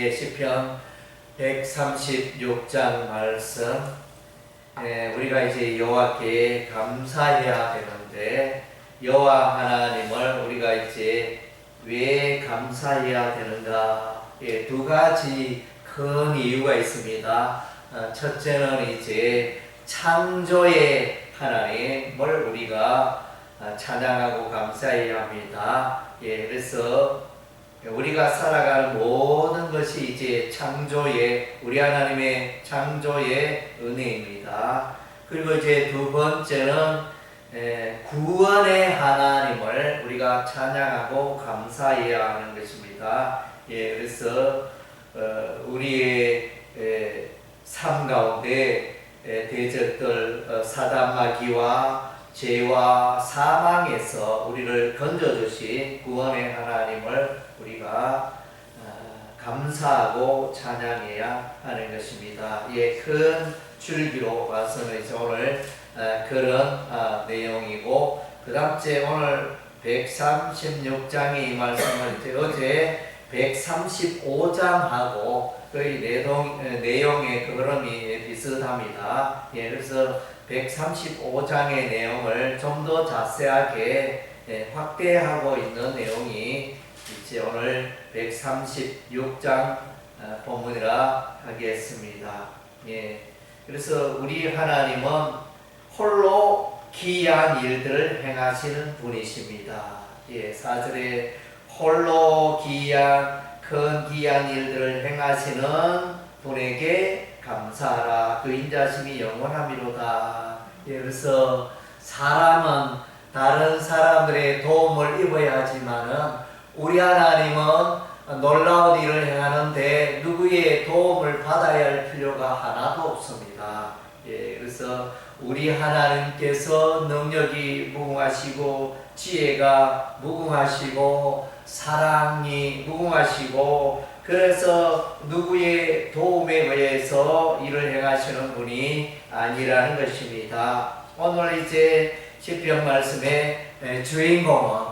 시편 136장 말씀. 우리가 이제 여호와께 감사해야 되는데, 여호와 하나님을 우리가 이제 왜 감사해야 되는가? 두 가지 큰 이유가 있습니다. 첫째는 이제 창조의 하나님을 우리가 찬양하고 감사해야 합니다. 그래서 우리가 살아가는 모든 것이 이제 우리 하나님의 창조의 은혜입니다. 그리고 이제 두 번째는 구원의 하나님을 우리가 찬양하고 감사해야 하는 것입니다. 그래서 우리의 삶 가운데 대적들 사단마귀와 죄와 사망에서 우리를 건져주신 구원의 하나님을 우리가 감사하고 찬양해야 하는 것입니다. 큰 줄기로 봐서는 이제 오늘 그런 내용이고, 그 다음째 오늘 136장의 이 말씀은 이제 어제 135장하고 거의 내용의 흐름이 비슷합니다. 그래서 135장의 내용을 좀 더 자세하게 확대하고 있는 내용이 이제 오늘 136장 본문이라 하겠습니다. 그래서 우리 하나님은 홀로 기이한 일들을 행하시는 분이십니다. 4절에 홀로 큰 기이한 일들을 행하시는 분에게 감사하라. 그 인자심이 영원하미로다. 그래서 사람은 다른 사람들의 도움을 입어야 하지만은 우리 하나님은 놀라운 일을 행하는데 누구의 도움을 받아야 할 필요가 하나도 없습니다. 그래서 우리 하나님께서 능력이 무궁하시고 지혜가 무궁하시고 사랑이 무궁하시고, 그래서 누구의 도움에 의해서 일을 행하시는 분이 아니라는 것입니다. 오늘 이제 시편 말씀의 주인공은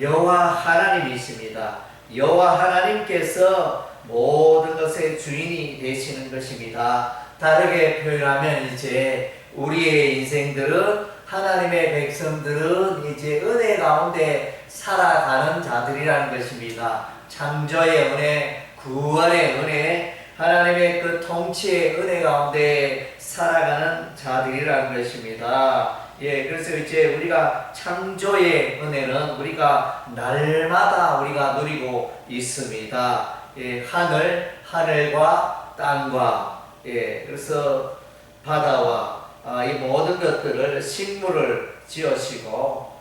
여호와 하나님이십니다. 여호와 하나님께서 모든 것의 주인이 되시는 것입니다. 다르게 표현하면 이제 우리의 인생들은, 하나님의 백성들은 이제 은혜 가운데 살아가는 자들이라는 것입니다. 창조의 은혜, 구원의 은혜, 하나님의 그 통치의 은혜 가운데 살아가는 자들이라는 것입니다. 그래서 이제 우리가 창조의 은혜는 우리가 날마다 우리가 누리고 있습니다. 하늘과 땅과, 그래서 바다와 이 모든 것들을, 식물을 지으시고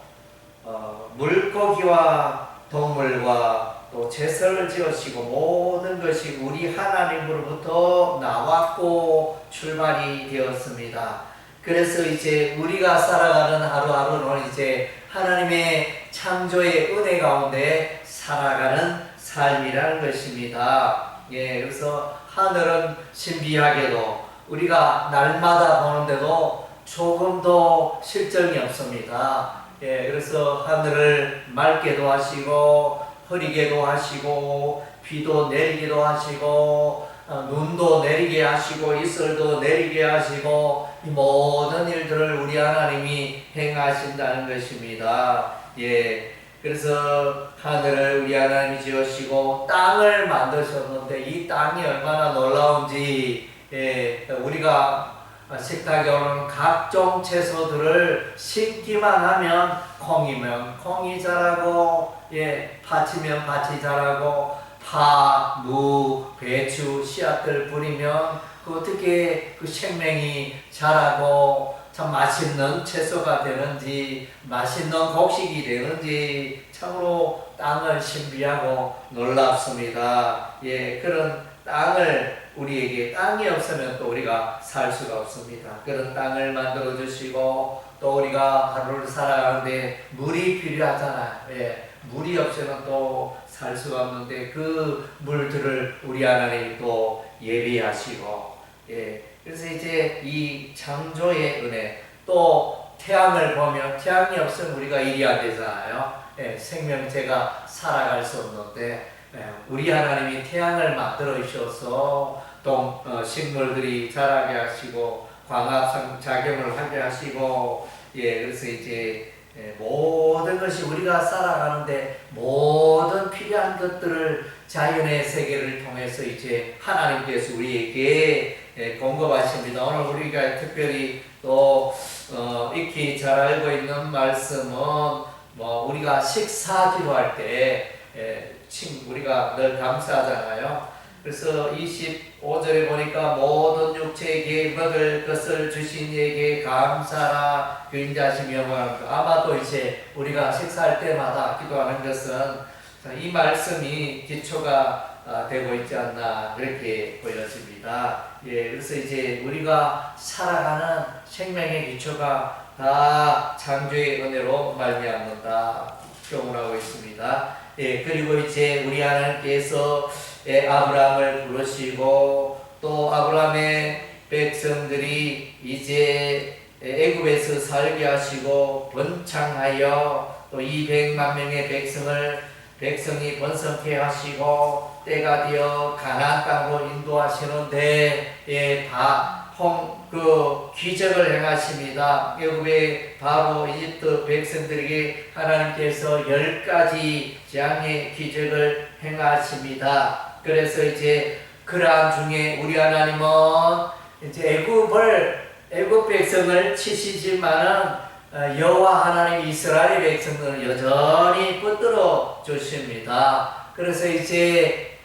물고기와 동물과 또 채소를 지으시고, 모든 것이 우리 하나님으로부터 나왔고 출발이 되었습니다. 그래서 이제 우리가 살아가는 하루하루는 이제 하나님의 창조의 은혜 가운데 살아가는 삶이라는 것입니다. 그래서 하늘은 신비하게도 우리가 날마다 보는데도 조금도 실정이 없습니다. 그래서 하늘을 맑게도 하시고 흐리게도 하시고 비도 내리기도 하시고 눈도 내리게 하시고 이슬도 내리게 하시고, 이 모든 일들을 우리 하나님이 행하신다는 것입니다. 그래서 하늘을 우리 하나님이 지으시고 땅을 만드셨는데 이 땅이 얼마나 놀라운지, 우리가 식탁에 오는 각종 채소들을 심기만 하면 콩이면 콩이 자라고, 팥이면 팥이 자라고, 파, 무, 배추, 씨앗들 뿌리면 어떻게 그 생명이 자라고 참 맛있는 채소가 되는지, 맛있는 곡식이 되는지 참으로 땅을 신비하고 놀랍습니다. 그런 땅을, 우리에게 땅이 없으면 또 우리가 살 수가 없습니다. 그런 땅을 만들어 주시고, 또 우리가 하루를 살아가는데 물이 필요하잖아요. 물이 없으면 또 살 수가 없는데 그 물들을 우리 하나님이 또 예비하시고, 그래서 이제 이 창조의 은혜, 또 태양을 보면 태양이 없으면 우리가 일이 안 되잖아요. 생명체가 살아갈 수 없는데 우리 하나님이 태양을 만들어 주셔서 식물들이 자라게 하시고 광합 작용을 하게 하시고 그래서 이제 모든 것이 우리가 살아가는데 모든 필요한 것들을 자연의 세계를 통해서 이제 하나님께서 우리에게 공급하십니다. 오늘 우리가 특별히 또 익히 잘 알고 있는 말씀은 우리가 식사 기도할 때 우리가 늘 감사하잖아요. 그래서 25절에 보니까 모든 육체에게 먹을 것을 주신 이에게 감사라 그인자시며 아마도 이제 우리가 식사할 때마다 기도하는 것은 이 말씀이 기초가 되고 있지 않나 그렇게 보여집니다. 그래서 이제 우리가 살아가는 생명의 기초가 다 창조의 은혜로 말미암는다 교훈하고 있습니다. 그리고 이제 우리 하나님께서 아브라함을 부르시고 또 아브라함의 백성들이 이제 애굽에서 살게 하시고 번창하여 또 200만 명의 백성이 번성케 하시고 때가 되어 가나안 땅으로 인도하시는데 기적을 행하십니다. 애굽의 바로 이집트 백성들에게 하나님께서 10가지 재앙의 기적을 행하십니다. 그래서 이제 그러한 중에 우리 하나님은 이제 애굽 백성을 치시지만은 여호와 하나님 이스라엘 백성들은 여전히 붙들어 주십니다. 그래서 이제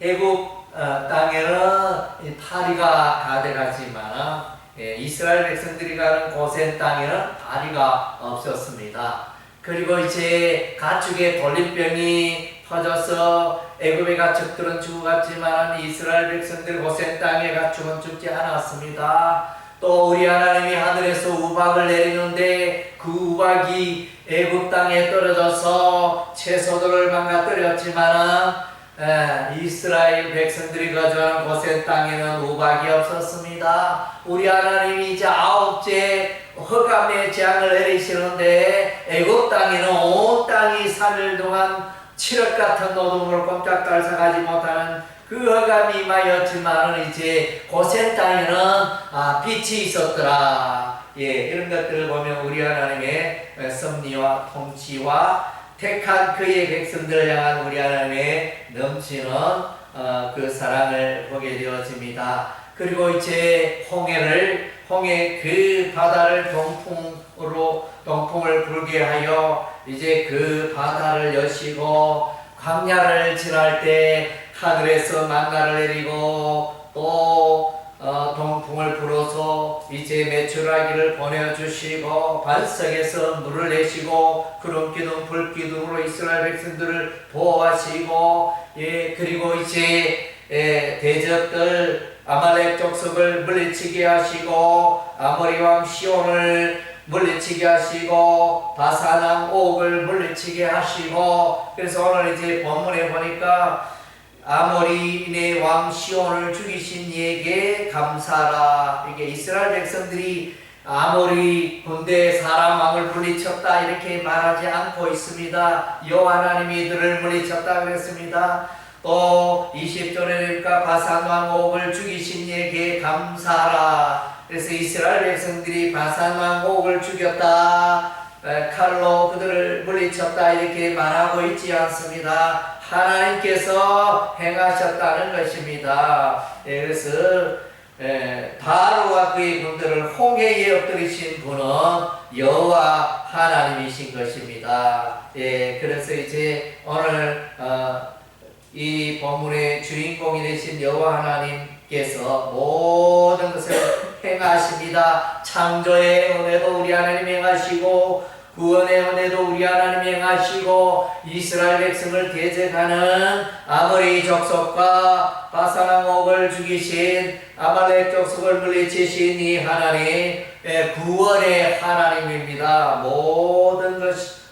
애굽 땅에는 파리가 가득하지만 이스라엘 백성들이 가는 고센 땅에는 파리가 없었습니다. 그리고 이제 가축의 돌림병이 퍼져서 애굽의 가축들은 죽어갔지만 이스라엘 백성들 고센 땅의 가축은 죽지 않았습니다. 또 우리 하나님이 하늘에서 우박을 내리는데 그 우박이 애굽 땅에 떨어져서 채소들을 망가뜨렸지만 이스라엘 백성들이 거주하는 고센 땅에는 우박이 없었습니다. 우리 하나님이 이제 9째 흑암의 재앙을 내리시는데 애굽 땅에는 온 땅이 3일 동안 칠흑 같은 노동을 꼼짝달싹하지 못하는 그 흑암이 임하였지만 이제 고센 땅에는 빛이 있었더라. 이런 것들을 보면 우리 하나님의 섭리와 통치와 택한 그의 백성들을 향한 우리 하나님의 넘치는 그 사랑을 보게 되어집니다. 그리고 이제 홍해 그 바다를 동풍을 불게 하여 이제 그 바다를 여시고 광야를 지날 때 하늘에서 만나를 내리고 또 동풍을 불어서 이제 메추라기를 보내주시고 반석에서 물을 내시고 구름기둥 불기둥으로 이스라엘 백성들을 보호하시고 그리고 이제 대적들 아말렉 족속을 물리치게 하시고 아모리 왕 시온을 물리치게 하시고 바산 왕 옥을 물리치게 하시고 그래서 오늘 이제 본문에 보니까 아모리인의 왕 시온을 죽이신 이에게 감사라. 이게 이스라엘 백성들이 아모리 군대 사람 왕을 물리쳤다 이렇게 말하지 않고 있습니다. 여호와 하나님이 이들을 물리쳤다 그랬습니다. 또 20절에 바산 왕 옥을 죽이신 이에게 감사라. 그래서 이스라엘 백성들이 바산 왕 옥을 죽였다, 칼로 그들을 물리쳤다 이렇게 말하고 있지 않습니다. 하나님께서 행하셨다는 것입니다. 그래서 바로와 그의 군대를 홍해에 엎드리신 분은 여호와 하나님이신 것입니다. 그래서 이제 오늘 이 본문의 주인공이 되신 여호와 하나님께서 모든 것을 행하십니다. 창조의 은혜도 우리 하나님 행하시고 구원의 은혜도 우리 하나님 행하시고 이스라엘 백성을 대적하는 아모리 족속과 바산 왕 옥을 죽이신 아말렉 족속을 물리치신 이 하나님 구원의 하나님입니다. 모든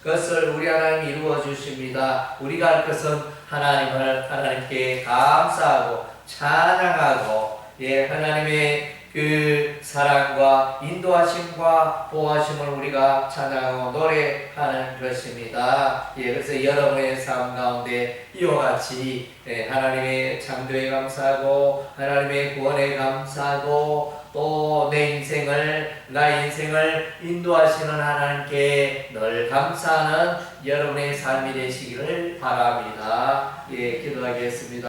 것을 우리 하나님 이루어 주십니다. 우리가 할 것은 하나님께 감사하고 찬양하고 하나님의 그 사랑과 인도하심과 보호하심을 우리가 찬양하고 노래하는 것입니다. 예, 그래서 여러분의 삶 가운데 이와 같이 하나님의 창조에 감사하고 하나님의 구원에 감사하고 또 나의 인생을 인도하시는 하나님께 늘 감사하는 여러분의 삶이 되시기를 바랍니다. 예, 기도하겠습니다.